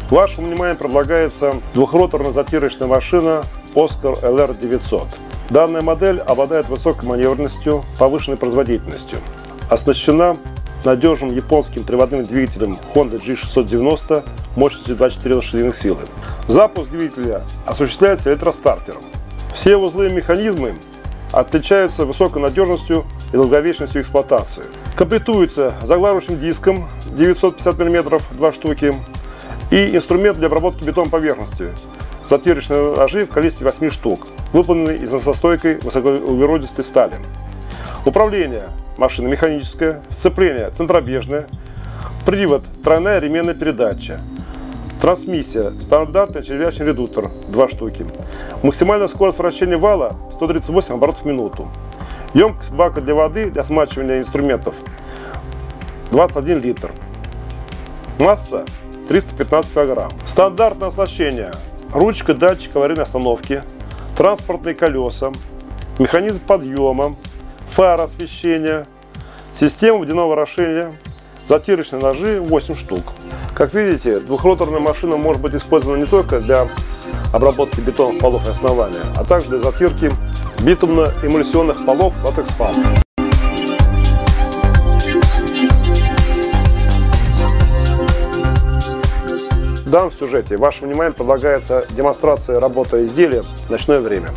Вашему вниманию предлагается двухроторная затирочная машина Oscar LR900. Данная модель обладает высокой маневренностью, повышенной производительностью. Оснащена надежным японским приводным двигателем Honda G690 мощностью 24 лошадиных силы. Запуск двигателя осуществляется электростартером. Все узлы и механизмы отличаются высокой надежностью и долговечностью эксплуатации. Комплектуется заглаживающим диском 950 мм 2 штуки и инструмент для обработки бетонной поверхности. Затирочные ножи в количестве 8 штук, выполненные из носостойкой высокоуглеродистой стали. Управление машины механическое, сцепление центробежное, привод тройная ременная передача, трансмиссия стандартный червячный редуктор 2 штуки. Максимальная скорость вращения вала 138 оборотов в минуту. Емкость бака для воды для смачивания инструментов 21 литр. Масса 315 кг. Стандартное оснащение: ручка, датчик аварийной остановки, транспортные колеса, механизм подъема, фара освещения, система водяного орошения, затирочные ножи 8 штук. Как видите, двухроторная машина может быть использована не только для обработки бетонных полов и основания, а также для затирки битумно-эмульсионных полов латекс-фарб. В данном сюжете вашему вниманию предлагается демонстрация работы изделия в ночное время.